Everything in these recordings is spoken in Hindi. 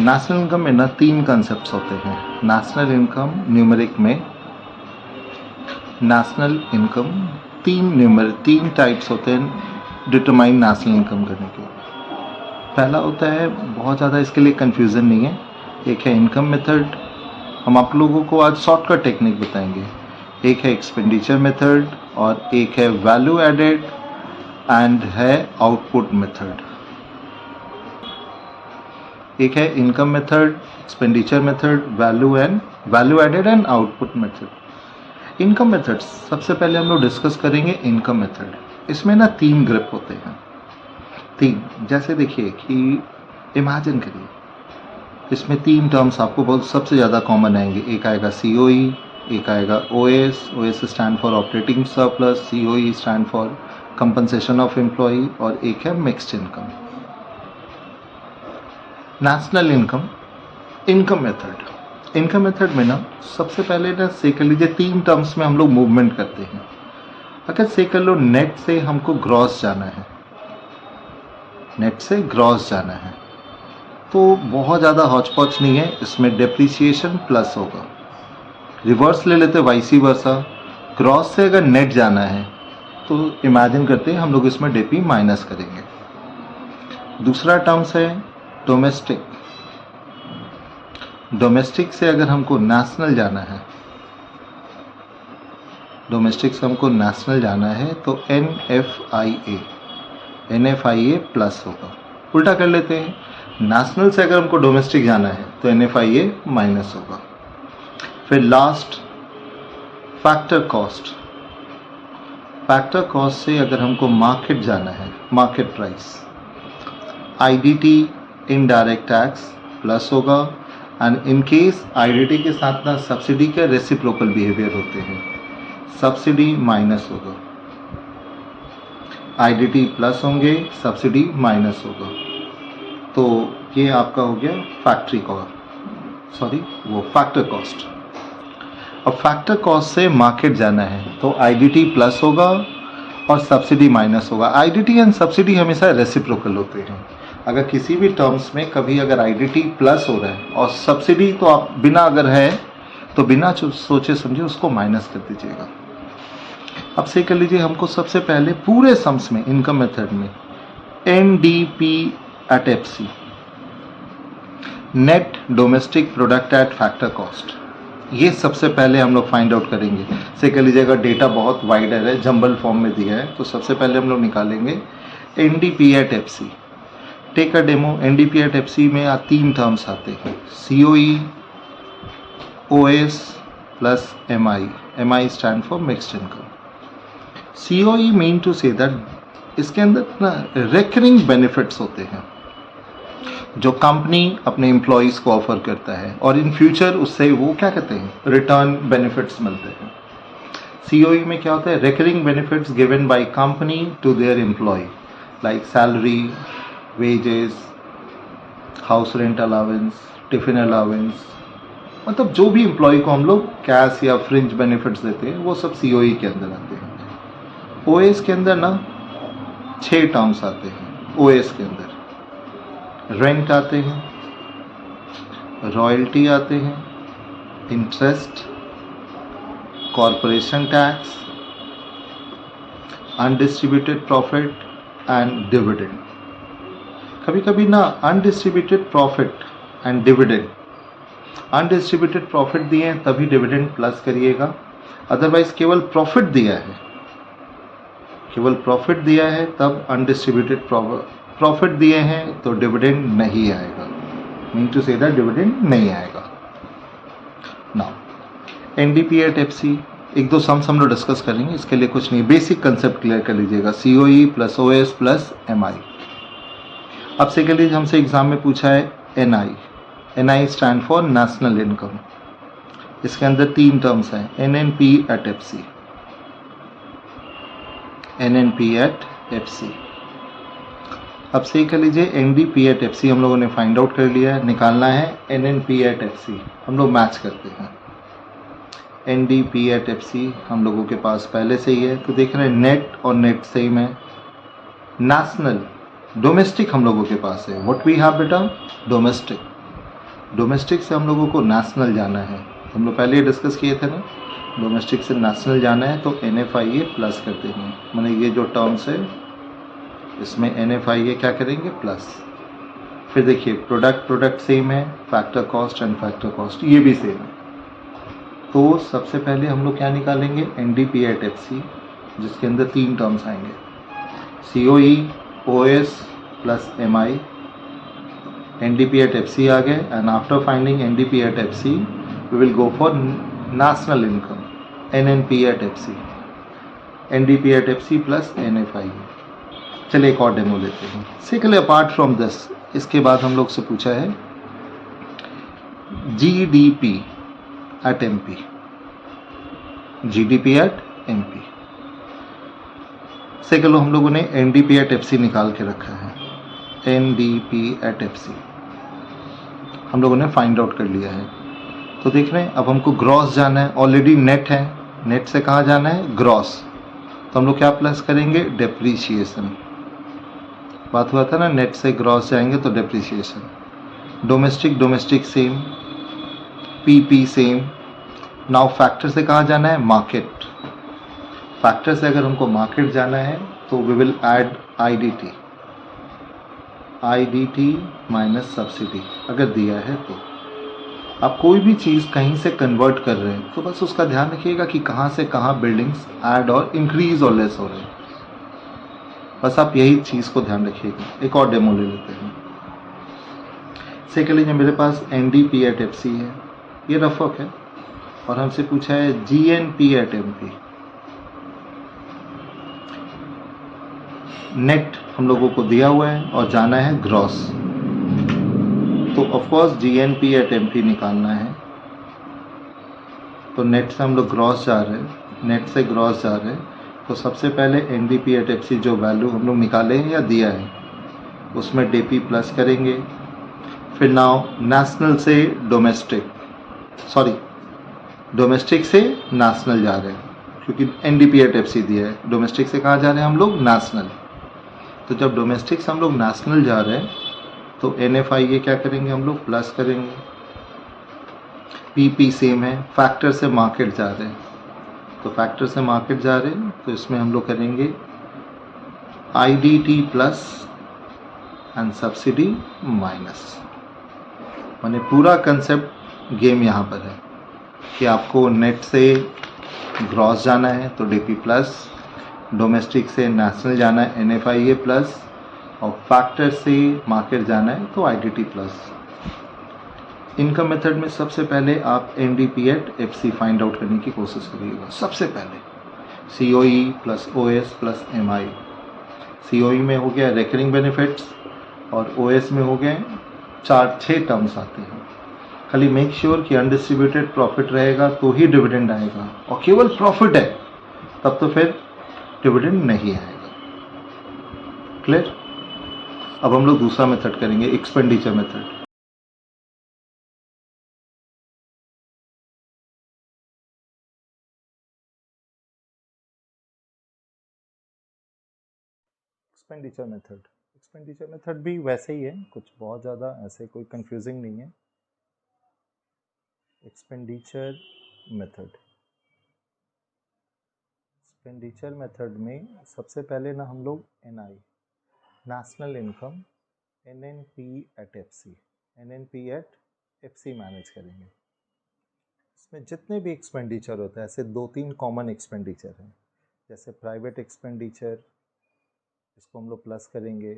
नेशनल इनकम में ना तीन कंसेप्ट होते हैं। नेशनल इनकम न्यूमेरिक में नेशनल इनकम तीन टाइप्स होते हैं डिटरमाइन नेशनल इनकम करने के। पहला होता है, बहुत ज़्यादा इसके लिए कंफ्यूजन नहीं है, एक है इनकम मेथड, हम आप लोगों को आज शॉर्टकट टेक्निक बताएंगे। एक है एक्सपेंडिचर मेथड और एक है वैल्यू एडेड एंड है आउटपुट मेथड। एक है income method, expenditure method, value added and output method. Income method सबसे पहले हम लोग डिस्कस करेंगे। इनकम मेथड इसमें ना तीन ग्रुप होते हैं। तीन, जैसे देखिए कि इमेजिन करिए इसमें तीन टर्म्स आपको बहुत सबसे ज़्यादा कॉमन आएंगे। एक आएगा COE, एक आएगा OS stand for operating surplus, COE stand for compensation of employ, और एक है mixed income. National income income method में ना सबसे पहले ना से कर लीजिए तीन टर्म्स में हम लोग मूवमेंट करते हैं। अगर से कर लो नेट से हमको ग्रॉस जाना है, नेट से ग्रॉस जाना है तो बहुत ज़्यादा हॉच पॉच नहीं है, इसमें डेप्रिसिएशन प्लस होगा। रिवर्स ले लेते वाइसी वर्सा, ग्रॉस से अगर नेट जाना है तो इमेजिन करते हैं हम लोग इसमें डेपी माइनस करेंगे। दूसरा टर्म्स है डोमेस्टिक से अगर हमको नेशनल जाना है, तो NFIA प्लस होगा। उल्टा कर लेते हैं, नेशनल से अगर हमको डोमेस्टिक जाना है तो NFIA माइनस होगा। फिर लास्ट फैक्टर कॉस्ट से अगर हमको मार्केट जाना है, market price, IDT indirect tax plus होगा। एंड इन केस IDT के साथ ना सब्सिडी के रेसिप्रोकल बिहेवियर होते हैं, सब्सिडी माइनस होगा। IDT प्लस होंगे, सब्सिडी माइनस होगा। तो ये आपका हो गया फैक्टर कॉस्ट। अब फैक्टर कॉस्ट से मार्केट जाना है तो IDT प्लस होगा और सब्सिडी माइनस होगा। IDT एंड सब्सिडी हमेशा रेसिप्रोकल होते हैं। अगर किसी भी टर्म्स में कभी अगर IDT प्लस हो रहा है और सब्सिडी तो आप बिना सोचे समझे उसको माइनस कर दीजिएगा। अब से कर लीजिए हमको सबसे पहले पूरे सम्स में इनकम मेथड में NDP at FC, net domestic product at factor cost, ये सबसे पहले हम लोग फाइंड आउट करेंगे। से कह लीजिएगा डेटा बहुत वाइडर है, जंबल फॉर्म में दिया है, तो सबसे पहले हम लोग निकालेंगे NDP at FC। Take a demo. NDP at FC में तीन टर्म्स आते हैं, COE, OS plus MI stand for mixed income. COE mean to say that इसके अंदर ना रिकरिंग बेनिफिट्स होते हैं जो कंपनी अपने एम्प्लॉयज़ को ऑफर करता है और इन फ्यूचर उससे वो क्या कहते हैं, रिटर्न बेनिफिट्स मिलते हैं। COE में क्या होता है, recurring benefits given by company to their employ like salary, wages, house rent allowance, tiffin allowance, मतलब जो भी एम्प्लॉय को हम लोग कैश या फ्रिंज बेनिफिट्स देते हैं वो सब COE के अंदर आते हैं। OS के अंदर ना 6 टर्म्स आते हैं। OS के अंदर रेंट आते हैं, रॉयल्टी आते हैं, interest, corporation tax, undistributed profit and dividend. कभी कभी ना undistributed profit and dividend, undistributed profit दिए हैं तभी डिविडेंड प्लस करिएगा, अदरवाइज केवल प्रॉफिट दिया है तब अनडिस्ट्रीब्यूटेड प्रॉफिट दिए हैं तो डिविडेंड नहीं आएगा। Mean to say that dividend नहीं आएगा। नाउ NDP at FC, एक दो सम्स हम लोग डिस्कस करेंगे, इसके लिए कुछ नहीं, बेसिक कंसेप्ट क्लियर कर लीजिएगा। COE plus OS plus MI। अब से के लिए हमसे एग्जाम में पूछा है NI stand for national income. इसके अंदर तीन टर्म्स हैं, NNP at FC। अब से कर लीजिए NDP at FC हम लोगों ने फाइंड आउट कर लिया है, निकालना है NNP at FC। हम लोग मैच करते हैं, NDP at FC हम लोगों के पास पहले से ही है, तो देख रहे हैं नेट और नेट सेम है। नेशनल डोमेस्टिक हम लोगों के पास है, व्हाट वी हैव बेटा, डोमेस्टिक। डोमेस्टिक से हम लोगों को नेशनल जाना है, हम लोग पहले ही डिस्कस किए थे ना, डोमेस्टिक से नेशनल जाना है तो NFIA प्लस कर देंगे, मैंने ये जो टर्म्स है इसमें NFIA क्या करेंगे प्लस। फिर देखिए प्रोडक्ट सेम है, factor cost and factor cost ये भी सेम है। तो सबसे पहले हम लोग क्या निकालेंगे, NDP एट FC, जिसके अंदर 3 टर्म्स आएंगे, COE OS plus MI। NDP at FC आ गए, and after finding NDP at FC we will go for national income, NNP at FC, NDP at FC plus NFIA। चलिए एक और डेमो लेते हैं। सिकल अपार्ट फ्रॉम दिस, इसके बाद हम लोग से पूछा है GDP at MP, GDP at MP से चलो हम लोगों ने NDP at FC निकाल के रखा है, NDP at FC हम लोगों ने फाइंड आउट कर लिया है। तो देख रहे हैं अब हमको ग्रॉस जाना है, ऑलरेडी नेट है, नेट से कहाँ जाना है ग्रॉस, तो हम लोग क्या प्लस करेंगे डेप्रीशिएशन, बात हुआ था ना नेट से ग्रॉस जाएंगे तो depreciation. Domestic same, PP same. Now factor से कहाँ जाना है मार्केट, फैक्टर से अगर हमको मार्केट जाना है तो we will add IDT minus subsidy अगर दिया है तो। आप कोई भी चीज़ कहीं से कन्वर्ट कर रहे हैं तो बस उसका ध्यान रखिएगा कि कहाँ से कहाँ बिल्डिंग्स ऐड और इंक्रीज और लेस हो रहे हैं, बस आप यही चीज़ को ध्यान रखिएगा। एक और डेमो ले लेते हैं। सेकेंडली मेरे पास NDP at FC है, ये रफक है, और हमसे पूछा है GNP at MP। नेट हम लोगों को दिया हुआ है और जाना है ग्रॉस, तो ऑफकोर्स GNP at MP निकालना है। तो नेट से हम लोग ग्रॉस जा रहे हैं, नेट से ग्रॉस जा रहे हैं, तो सबसे पहले NDP at FC जो वैल्यू हम लोग निकाले हैं या दिया है उसमें DP प्लस करेंगे। फिर नाउ नेशनल से डोमेस्टिक, डोमेस्टिक से नेशनल जा रहे हैं क्योंकि NDP at FC दिया है, डोमेस्टिक से कहाँ जा रहे हैं हम लोग नेशनल। तो जब डोमेस्टिक से हम लोग नेशनल जा रहे हैं तो NFIA क्या करेंगे हम लोग प्लस करेंगे। PP सेम है, फैक्टर से मार्केट जा रहे हैं, तो फैक्टर से मार्केट जा रहे हैं तो इसमें हम लोग करेंगे IDT plus and subsidy minus. माने पूरा कंसेप्ट गेम यहाँ पर है कि आपको नेट से ग्रॉस जाना है तो DP प्लस, डोमेस्टिक से नेशनल जाना है NFIA प्लस, और फैक्टर से मार्केट जाना है तो IDT प्लस। इनकम मेथड में सबसे पहले आप NDP at FC find out करने की कोशिश करिएगा। सबसे पहले COE plus OS plus MI। COE में हो गया रिकरिंग बेनिफिट्स और OS में हो गए 4-6 टर्म्स आते हैं। खाली मेक श्योर कि अनडिस्ट्रीब्यूटेड प्रॉफिट रहेगा तो ही डिविडेंड आएगा, और केवल प्रॉफिट है तब तो फिर डिविडेंड नहीं आएगा। क्लियर? अब हम लोग दूसरा मेथड करेंगे, एक्सपेंडिचर मेथड। एक्सपेंडिचर मेथड भी वैसे ही है, कुछ बहुत ज़्यादा ऐसे कोई कंफ्यूजिंग नहीं है। एक्सपेंडिचर मेथड में सबसे पहले ना हम लोग NI national income NNP at FC manage करेंगे। इसमें जितने भी एक्सपेंडिचर होते हैं, ऐसे 2-3 कॉमन एक्सपेंडिचर हैं, जैसे प्राइवेट एक्सपेंडिचर, इसको हम लोग प्लस करेंगे,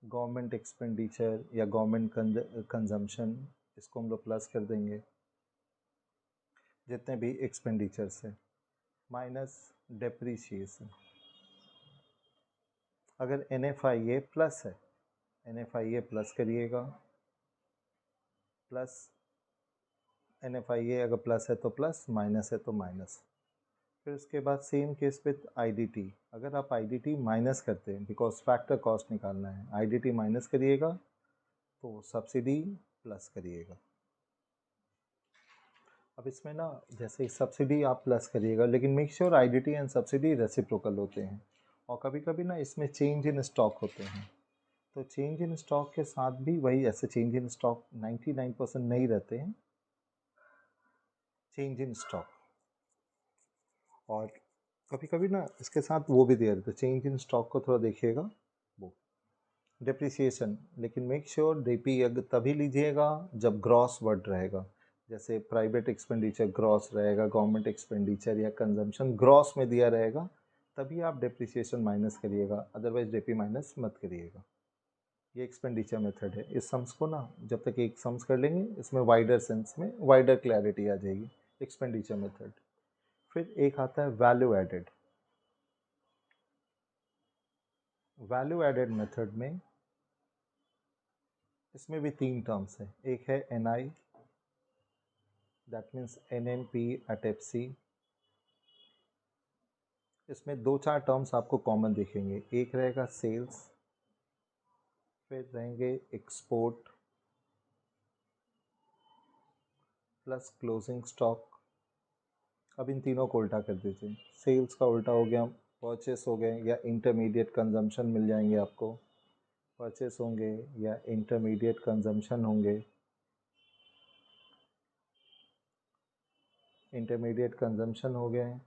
गवर्नमेंट एक्सपेंडिचर या गवर्नमेंट कंजम्पशन, इसको हम लोग प्लस कर देंगे, जितने भी एक्सपेंडिचर्स है, माइनस डेप्रीशिएशन। अगर NFIA प्लस है, NFIA प्लस करिएगा, प्लस NFIA अगर प्लस है तो प्लस, माइनस है तो माइनस। फिर उसके बाद सेम केस विथ IDT, अगर आप IDT माइनस करते हैं बिकॉज फैक्टर कॉस्ट निकालना है, IDT माइनस करिएगा तो सब्सिडी प्लस करिएगा। अब इसमें ना जैसे सब्सिडी आप प्लस करिएगा, लेकिन make sure IDT and subsidy reciprocal होते हैं, और कभी कभी ना इसमें चेंज इन स्टॉक होते हैं, तो चेंज इन स्टॉक के साथ भी वही, ऐसे चेंज इन स्टॉक 99% नहीं रहते हैं, चेंज इन स्टॉक। और कभी कभी ना इसके साथ वो भी दे रहते, चेंज इन स्टॉक को थोड़ा देखिएगा, वो डिप्रिसिएशन। लेकिन मेक श्योर डीपी तभी लीजिएगा जब ग्रॉस वर्ड रहेगा, जैसे प्राइवेट एक्सपेंडिचर ग्रॉस रहेगा, गवर्नमेंट एक्सपेंडिचर या कंजम्पशन ग्रॉस में दिया रहेगा, तभी आप डिप्रिसिएशन माइनस करिएगा, अदरवाइज डीपी माइनस मत करिएगा। ये एक्सपेंडिचर मेथड है। इस सम्स को ना जब तक एक सम्स कर लेंगे, इसमें वाइडर सेंस में वाइडर क्लैरिटी आ जाएगी, एक्सपेंडिचर मेथड। फिर एक आता है value added. Value added method में इसमें भी 3 टर्म्स है। एक है NI, that means NNP at FC। इसमें 2-4 टर्म्स आपको कॉमन दिखेंगे। एक रहेगा सेल्स, फिर रहेंगे एक्सपोर्ट प्लस क्लोजिंग स्टॉक। अब इन तीनों को उल्टा कर दीजिए। सेल्स का उल्टा हो गया परचेस हो गए, या इंटरमीडिएट कंजम्पशन मिल जाएंगे आपको, परचेस होंगे या इंटरमीडिएट कंजम्पशन होंगे। इंटरमीडिएट कंजम्पशन हो गए,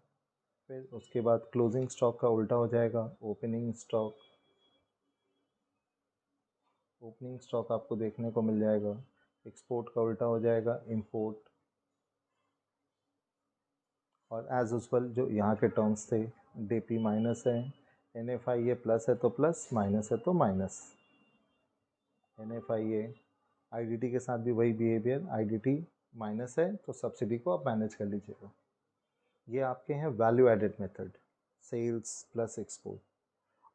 फिर उसके बाद क्लोजिंग स्टॉक का उल्टा हो जाएगा ओपनिंग स्टॉक। ओपनिंग स्टॉक आपको देखने को मिल जाएगा। एक्सपोर्ट का उल्टा हो जाएगा इंपोर्ट। और एज यूजुअल जो यहाँ के टर्म्स थे, डीपी माइनस है, NFIA प्लस है तो प्लस, माइनस है तो माइनस। NFIA IDT के साथ भी वही बिहेवियर, IDT माइनस है तो सब्सिडी को आप मैनेज कर लीजिएगा। ये आपके हैं value added method, sales plus export.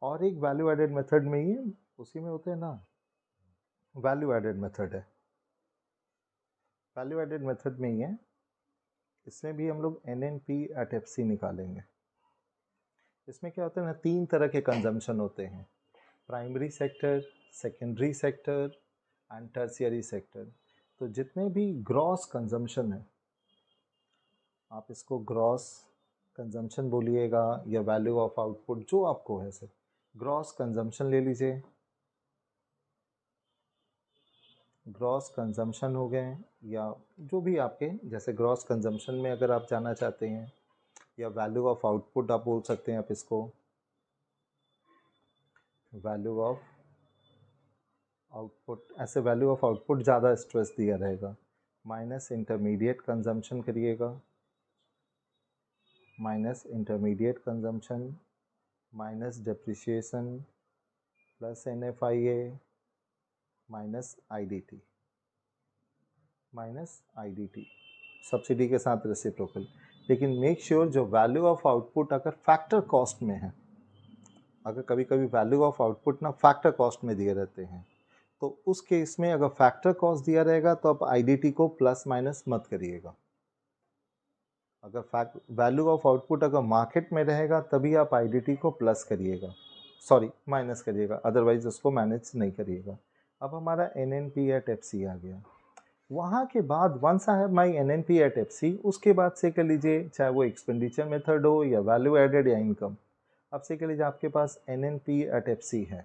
और एक वैल्यू एडेड मेथड में ही उसी में होते हैं ना, वैल्यू एडेड मेथड है, वैल्यू एडेड मेथड में ही है। इसमें भी हम लोग NNP at FC निकालेंगे। इसमें क्या होता है ना, 3 तरह के कंजम्पशन होते हैं, primary sector, secondary sector and tertiary sector. तो जितने भी ग्रॉस कंजम्पशन है, आप इसको ग्रॉस कंजम्पशन बोलिएगा या वैल्यू ऑफ आउटपुट, जो आपको है सर। ग्रॉस कंजम्पशन ले लीजिए, ग्रॉस कंजम्पशन हो गए, या जो भी आपके, जैसे ग्रॉस कंजम्पशन में अगर आप जाना चाहते हैं, या वैल्यू ऑफ आउटपुट आप बोल सकते हैं आप इसको, वैल्यू ऑफ आउटपुट। ऐसे वैल्यू ऑफ आउटपुट ज़्यादा स्ट्रेस दिया रहेगा। माइनस इंटरमीडिएट कंजम्पशन करिएगा, minus intermediate consumption, minus depreciation, plus NFIA, minus IDT, minus IDT, subsidy के साथ रेसिप्रोकल। लेकिन मेक श्योर जो वैल्यू ऑफ आउटपुट अगर फैक्टर कॉस्ट में है, अगर कभी कभी वैल्यू ऑफ आउटपुट ना फैक्टर कॉस्ट में दिए रहते हैं, तो उस केस में अगर फैक्टर कॉस्ट दिया रहेगा तो आप IDT को प्लस माइनस मत करिएगा। अगर वैल्यू ऑफ आउटपुट अगर मार्केट में रहेगा तभी आप IDT को प्लस करिएगा, सॉरी माइनस करिएगा, अदरवाइज उसको मैनेज नहीं करिएगा। अब हमारा NNP at FC आ गया। वहाँ के बाद once I have my NNP at FC, उसके बाद से कर लीजिए, चाहे वो एक्सपेंडिचर मेथड हो या वैल्यू एडेड या इनकम। अब से कर लीजिए आपके पास NNP at FC है,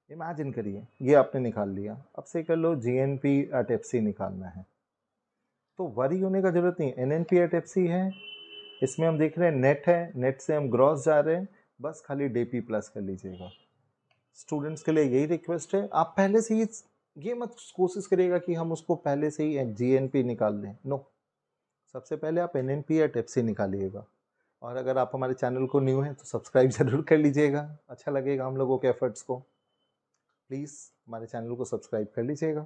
इमेजिन करिए ये आपने निकाल लिया। अब से कर लो GNP at FC निकालना है, तो वरी होने का जरूरत नहीं। NNP at FC है, इसमें हम देख रहे हैं नेट है, नेट से हम ग्रॉस जा रहे हैं, बस खाली DP प्लस कर लीजिएगा। स्टूडेंट्स के लिए यही रिक्वेस्ट है, आप पहले से ही ये मत कोशिश करिएगा कि हम उसको पहले से ही GNP निकाल लें, नो। सबसे पहले आप NNP at FC निकालिएगा। और अगर आप हमारे चैनल को न्यू हैं तो सब्सक्राइब ज़रूर कर लीजिएगा, अच्छा लगेगा हम लोगों के एफर्ट्स को। प्लीज़ हमारे चैनल को सब्सक्राइब कर लीजिएगा।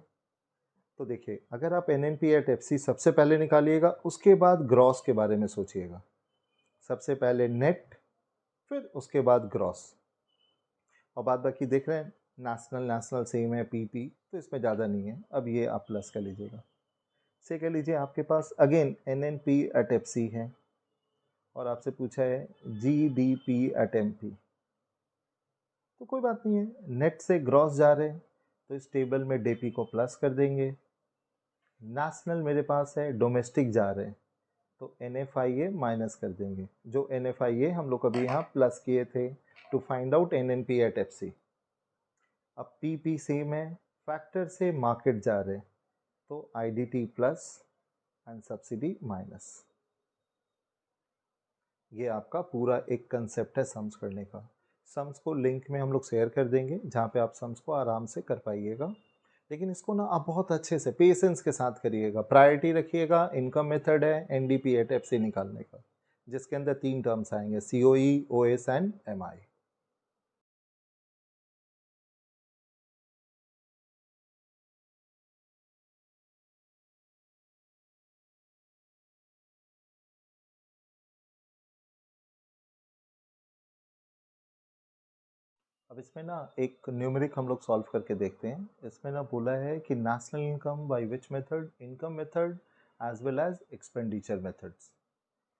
तो देखिए, अगर आप NNP at FC सबसे पहले निकालिएगा, उसके बाद ग्रॉस के बारे में सोचिएगा। सबसे पहले नेट, फिर उसके बाद ग्रॉस, और बाद बाकी देख रहे हैं नेशनल सेम है, PP, तो इसमें ज़्यादा नहीं है। अब ये आप प्लस कर लीजिएगा। से कह लीजिए आपके पास अगेन NNP at FC है, और आपसे पूछा है GDP at MP, तो कोई बात नहीं है, नेट से ग्रॉस जा रहे हैं तो इस टेबल में DP को प्लस कर देंगे। नेशनल मेरे पास है, डोमेस्टिक जा रहे हैं तो NFIA माइनस कर देंगे, जो NFIA हम लोग अभी यहाँ प्लस किए थे to find out NNP at FC। अब पी सेम है, फैक्टर से मार्केट जा रहे तो IDT plus and subsidy minus. ये आपका पूरा एक कंसेप्ट है सम्स करने का। सम्स को लिंक में हम लोग शेयर कर देंगे जहाँ पे आप सम्स को आराम से कर पाइएगा, लेकिन इसको ना आप बहुत अच्छे से पेशेंस के साथ करिएगा। प्रायोरिटी रखिएगा, इनकम मेथड है NDP एट FC निकालने का, जिसके अंदर 3 टर्म्स आएंगे, COE, OS एंड MI। अब इसमें ना एक न्यूमेरिक हम लोग सॉल्व करके देखते हैं। इसमें ना बोला है कि national income by which method, income method as well as expenditure methods.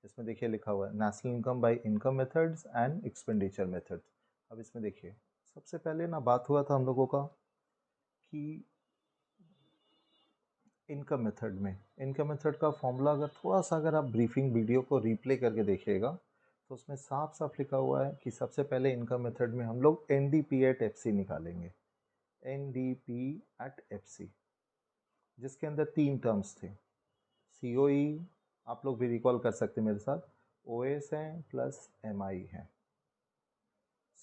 इसमें देखिए लिखा हुआ है national income by income methods and expenditure methods. अब इसमें देखिए सबसे पहले ना बात हुआ था हम लोगों का कि इनकम मेथड में, इनकम मेथड का फॉर्मूला अगर थोड़ा सा अगर आप ब्रीफिंग वीडियो को रिप्ले करके देखिएगा तो उसमें साफ साफ लिखा हुआ है कि सबसे पहले इनकम मेथड में हम लोग NDP एट FC निकालेंगे, NDP एट FC, जिसके अंदर 3 टर्म्स थे। COE आप लोग भी रिकॉल कर सकते हैं मेरे साथ, OS है प्लस MI है।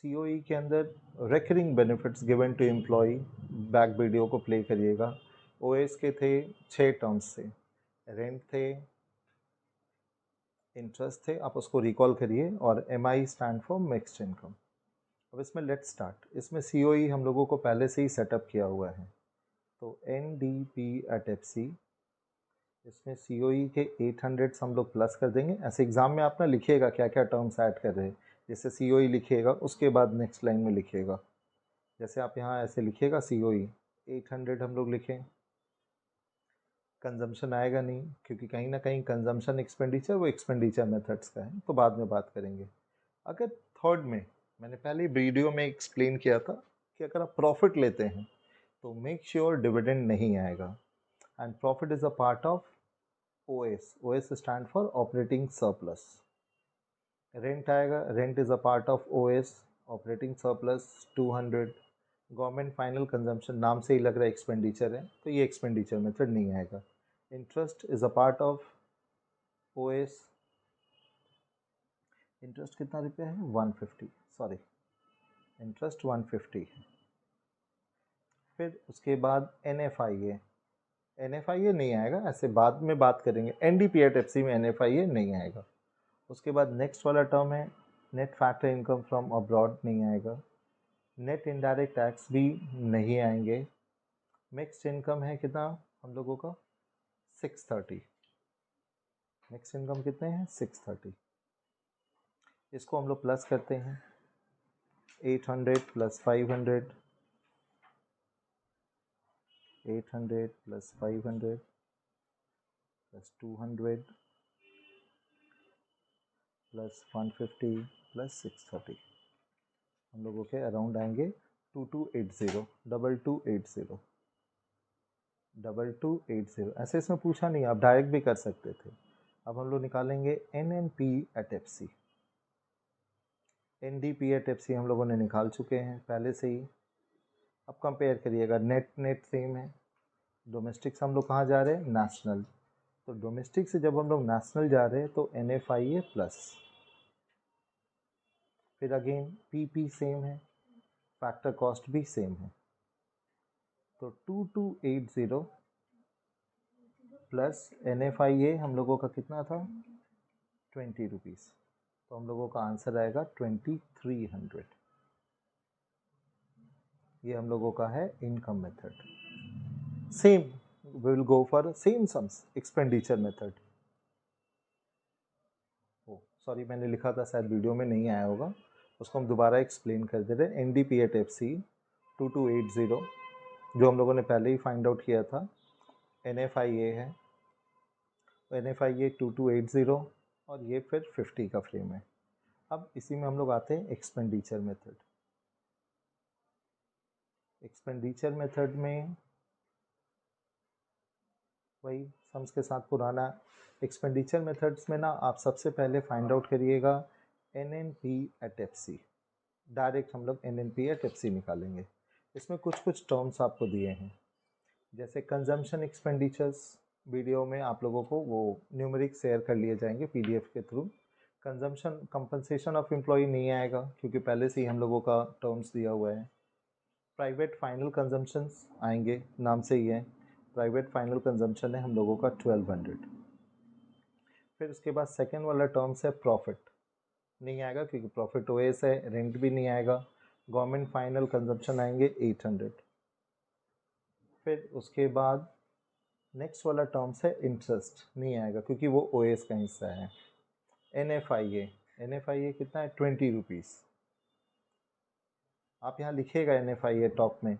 COE के अंदर recurring benefits given to employ, back video को प्ले करिएगा। OS के थे 6 टर्म्स थे, रेंट थे, इंटरेस्ट थे, आप उसको रिकॉल करिए, और MI stand for mixed income. अब इसमें लेट्स स्टार्ट। इसमें COE हम लोगों को पहले से ही सेटअप किया हुआ है, तो NDP एट FC, इसमें COE के 800 हम लोग प्लस कर देंगे। ऐसे एग्जाम में आप ना लिखिएगा क्या क्या टर्म्स ऐड कर रहे हैं, जैसे COE लिखिएगा उसके बाद नेक्स्ट लाइन में लिखिएगा, जैसे आप यहाँ ऐसे लिखिएगा COE 800 हम लोग लिखें, कंजम्पशन आएगा नहीं क्योंकि कहीं ना कहीं कंजम्पशन एक्सपेंडिचर वो एक्सपेंडिचर मेथड्स का है, तो बाद में बात करेंगे। अगर थर्ड में, मैंने पहले वीडियो में एक्सप्लेन किया था कि अगर आप प्रॉफिट लेते हैं तो मेक श्योर डिविडेंड नहीं आएगा, and profit is a part of OS, OS stand for operating surplus. Rent आएगा, rent is a part of OS, operating surplus 200। Government final consumption नाम से ही लग रहा है एक्सपेंडिचर है, तो ये एक्सपेंडिचर मेथड नहीं आएगा। Interest is a part of OS, interest कितना रुपया है 150, सॉरी इंटरेस्ट 150 है। फिर उसके बाद NFIA, NFIA नहीं आएगा, ऐसे बाद में बात करेंगे। NDP एट FC में NFIA नहीं आएगा। उसके बाद नेक्स्ट वाला टर्म है net factor income from abroad, नहीं आएगा। नेट इनडायरेक्ट टैक्स भी नहीं आएंगे। मिक्स्ड इनकम है कितना हम लोगों का 630, मिक्स्ड इनकम कितने हैं 630। इसको हम लोग प्लस करते हैं, 800 plus 500, 800 plus 500 plus 200 plus 150 plus 630, हम लोगों के अराउंड आएंगे 2280, 2280, 2280। ऐसे इसमें पूछा नहीं, आप डायरेक्ट भी कर सकते थे। अब हम लोग निकालेंगे NNP at FC, NDP at FC हम लोगों ने निकाल चुके हैं पहले से ही। अब कंपेयर करिएगा, नेट नेट सेम है। डोमेस्टिक से हम लोग कहाँ जा रहे हैं नेशनल, तो डोमेस्टिक से जब हम लोग नेशनल जा रहे हैं तो NFIA प्लस, फिर अगेन PP सेम है, फैक्टर कॉस्ट भी सेम है, तो 2280 प्लस NFIA हम लोगों का कितना था 20 रुपीज़, तो हम लोगों का आंसर आएगा 2300। ये हम लोगों का है income method. Same we will go for same sums expenditure method. Oh sorry, मैंने लिखा था शायद वीडियो में नहीं आया होगा, उसको हम दोबारा एक्सप्लेन कर दे रहे हैं। NDP एट FC 2280 जो हम लोगों ने पहले ही फाइंड आउट किया था, NFIA है, NFIA 2280, और ये फिर 50 का फ्रेम है। अब इसी में हम लोग आते हैं एक्सपेंडिचर मेथड। एक्सपेंडिचर मेथड में वही सम्स के साथ पुराना। एक्सपेंडिचर मेथड्स में ना आप सबसे पहले फाइंड आउट करिएगा NNP एट FC, डायरेक्ट हम लोग NNP एट FC निकालेंगे। इसमें कुछ कुछ टर्म्स आपको दिए हैं, जैसे कंजम्पशन एक्सपेंडिचर्स, वीडियो में आप लोगों को वो न्यूमेरिक शेयर कर लिए जाएंगे पीडीएफ के through. Consumption compensation of employ नहीं आएगा क्योंकि पहले से ही हम लोगों का टर्म्स दिया हुआ है। प्राइवेट फाइनल कंजम्पशंस आएंगे, नाम से ही है, प्राइवेट फाइनल कंजम्पशन है हम लोगों का 1200। फिर उसके बाद सेकेंड वाला टर्म्स है प्रॉफिट, नहीं आएगा क्योंकि प्रॉफिट ओएस है। रेंट भी नहीं आएगा। गवर्नमेंट फाइनल कंजम्पशन आएंगे 800। फिर उसके बाद नेक्स्ट वाला टर्म्स है इंटरेस्ट, नहीं आएगा क्योंकि वो ओएस का हिस्सा है। एन एफ आई ए कितना है 20 रुपीज़, आप यहाँ लिखिएगा एन टॉप में।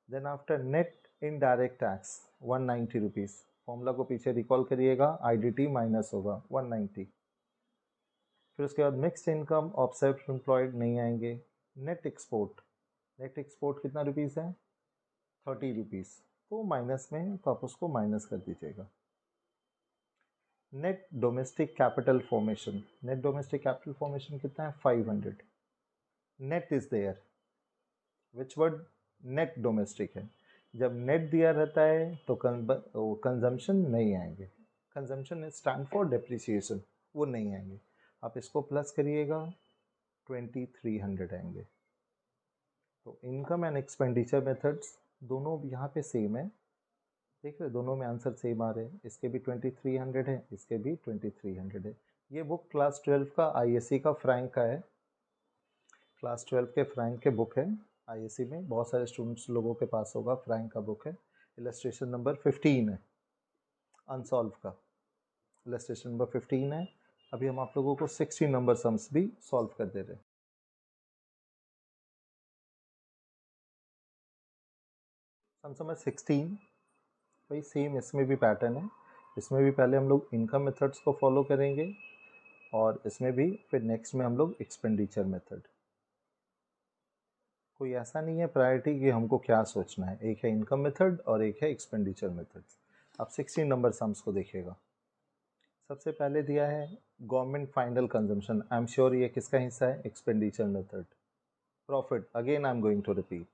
Then after net indirect tax 190 rupees, formula को पीछे रिकॉल करिएगा, आईडीटी माइनस होगा 190। फिर उसके बाद mixed income of self employed नहीं आएंगे। नेट एक्सपोर्ट कितना रुपीज़ है 30 रुपीज़, तो माइनस में तो आप उसको माइनस कर दीजिएगा। नेट डोमेस्टिक कैपिटल फॉर्मेशन कितना है 500। Net is there, which word, net domestic है। जब नेट दिया रहता है तो कंजम्पशन नहीं आएंगे, कंजम्पशन स्टैंड फॉर डेप्रिसिएशन, वो नहीं आएंगे। आप इसको प्लस करिएगा 2300 आएंगे। तो इनकम एंड एक्सपेंडिचर मेथड्स दोनों यहाँ पे सेम है, देख रहे दोनों में आंसर सेम आ रहे हैं। इसके भी 2300 है, इसके भी 2300 है। ये बुक क्लास 12 का आईएससी का फ्रैंक का है, क्लास 12 के फ्रैंक के बुक है। आईएससी में बहुत सारे स्टूडेंट्स लोगों के पास होगा, फ्रैंक का बुक है। इलस्ट्रेशन नंबर 15 है, अनसॉल्व का इलस्ट्रेशन नंबर 15 है। अभी हम आप लोगों को 16 नंबर सम्स भी सॉल्व कर दे रहे हैं। सम नंबर 16 भाई सेम इसमें भी पैटर्न है। इसमें भी पहले हम लोग इनकम मेथड्स को फॉलो करेंगे और इसमें भी फिर नेक्स्ट में हम लोग एक्सपेंडिचर मेथड। कोई ऐसा नहीं है प्रायोरिटी कि हमको क्या सोचना है, एक है इनकम मेथड और एक है एक्सपेंडिचर मेथड। अब 16 नंबर सम्स को देखिएगा। सबसे पहले दिया है government final consumption, I am sure ये किसका हिस्सा है, expenditure method. Profit, again I am going to repeat,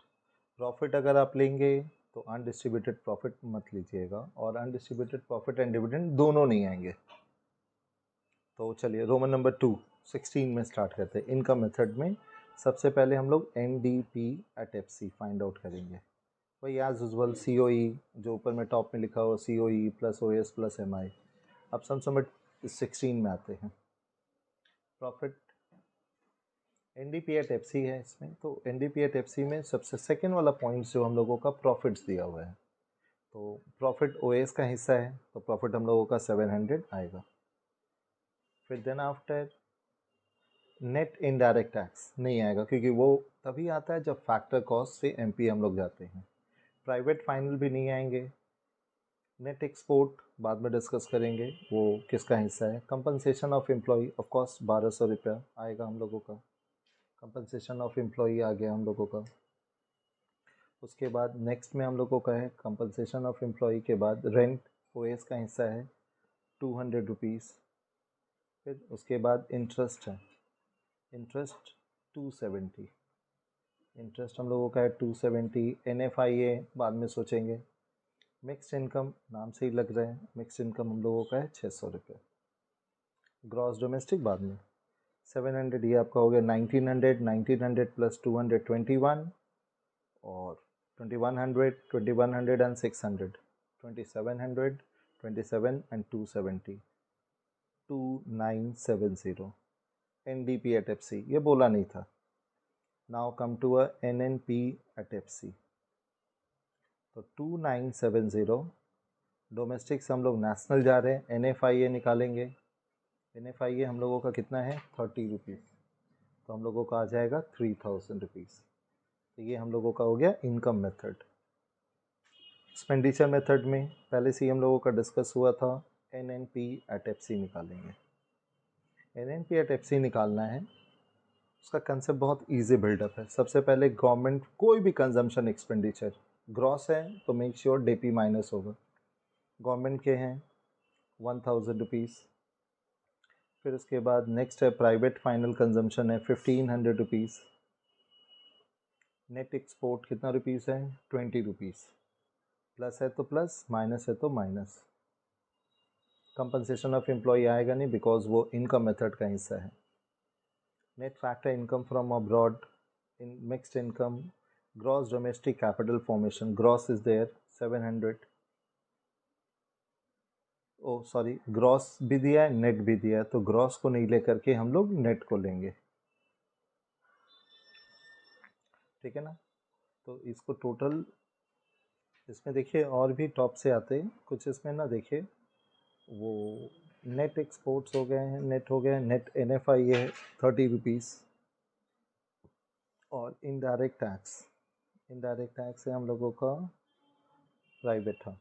profit अगर आप लेंगे तो अनडिस्ट्रीब्यूटेड प्रॉफिट मत लीजिएगा, और अनडिस्ट्रीब्यूटेड प्रॉफिट एंड डिविडेंड दोनों नहीं आएंगे। तो चलिए रोमन नंबर 2 16 में स्टार्ट करते हैं। इनकम मेथड में सबसे पहले हम लोग NDP@FC फाइंड आउट करेंगे। वही एज यूजुअल COE जो ऊपर में टॉप में लिखा हो, COE plus OS plus MI। अब सम नंबर 16 में आते हैं। प्रॉफिट NDP@FC है इसमें, तो NDP@FC में सबसे सेकेंड वाला पॉइंट जो हम लोगों का प्रॉफिट्स दिया हुआ है, तो प्रॉफिट OS का हिस्सा है, तो प्रॉफिट हम लोगों का 700 आएगा। फिर then after net indirect tax नहीं आएगा क्योंकि वो तभी आता है जब फैक्टर कॉस्ट से MP हम लोग जाते हैं। प्राइवेट फाइनल भी नहीं आएंगे। नेट एक्सपोर्ट बाद में डिस्कस करेंगे वो किसका हिस्सा है। Compensation of employ of course 1200 रुपया आएगा हम लोगों का, कंपनसेशन ऑफ एम्प्लॉय आ गया हम लोगों का। उसके बाद नेक्स्ट में हम लोगों का है कंपनसेशन ऑफ एम्प्लॉय के बाद रेंट OS का हिस्सा है 200 रुपीज़। फिर उसके बाद इंटरेस्ट है, इंटरेस्ट 270, इंटरेस्ट हम लोगों का है 270। NFIA बाद में सोचेंगे। मिक्स्ड इनकम नाम से ही लग रहा है, मिक्स्ड इनकम हम लोगों का है 600 रुपये। ग्रॉस डोमेस्टिक बाद में 700, ये आपका हो गया 1900 प्लस 221 और 2100 एंड 600 2700 27 एंड 270 2970। NDP@FC ये बोला नहीं था। Now come to a NNP@FC, तो 2970 डोमेस्टिक से हम लोग नेशनल जा रहे हैं। NFIA निकालेंगे, NFIA हम लोगों का कितना है 30 रुपीज़, तो हम लोगों का आ जाएगा 3000 रुपीज़। तो ये हम लोगों का हो गया इनकम मेथड। एक्सपेंडिचर मेथड में पहले से ही हम लोगों का डिस्कस हुआ था, NNP@FC निकालेंगे। NNP@FC निकालना है, उसका कंसेप्ट बहुत इजी बिल्डअप है। सबसे पहले गवर्नमेंट कोई भी कंजम्पशन एक्सपेंडिचर ग्रॉस है तो मेक श्योर DP माइनस होगा। गवर्नमेंट के हैं 1000 रुपीज़। फिर उसके बाद नेक्स्ट है प्राइवेट फाइनल कंजम्पशन है 1500 रुपीज़। नेट एक्सपोर्ट कितना रुपीज़ है, 20 रुपीज़। प्लस है तो प्लस, माइनस है तो माइनस। कंपनसेशन ऑफ एम्प्लॉय आएगा नहीं बिकॉज वो इनकम मेथड का हिस्सा है। Net factor income from abroad, in mixed income, gross domestic capital formation, gross is there 700, oh sorry gross भी दिया है नेट भी दिया है, तो ग्रॉस को नहीं लेकर के हम लोग नेट को लेंगे, ठीक है ना। तो इसको टोटल, इसमें देखिए और भी टॉप से आते हैं कुछ, इसमें ना देखिए वो नेट एक्सपोर्ट्स हो गए हैं, नेट हो गए, नेट NFI है 30 रुपीज़। और इनडायरेक्ट टैक्स है हम लोगों का प्राइवेट था।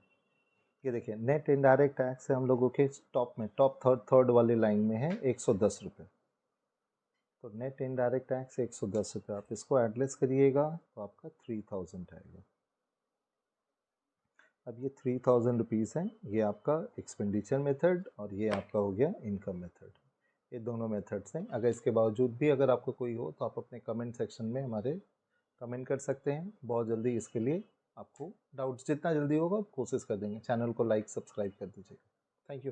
ये देखिए नेट इनडायरेक्ट टैक्स है हम लोगों के टॉप में, टॉप थर्ड वाली लाइन में है 110 रुपये। तो नेट इनडायरेक्ट टैक्स 110 रुपये, आप इसको एडलेस करिएगा तो आपका 3000 आएगा। अब ये 3000 रुपीज़ है, ये आपका एक्सपेंडिचर मेथड और ये आपका हो गया इनकम मेथड। ये दोनों मेथड्स हैं। अगर इसके बावजूद भी अगर आपको कोई हो तो आप अपने कमेंट सेक्शन में हमारे कमेंट कर सकते हैं। बहुत जल्दी इसके लिए आपको डाउट्स जितना जल्दी होगा कोशिश कर देंगे। चैनल को लाइक सब्सक्राइब कर दीजिएगा। Thank you.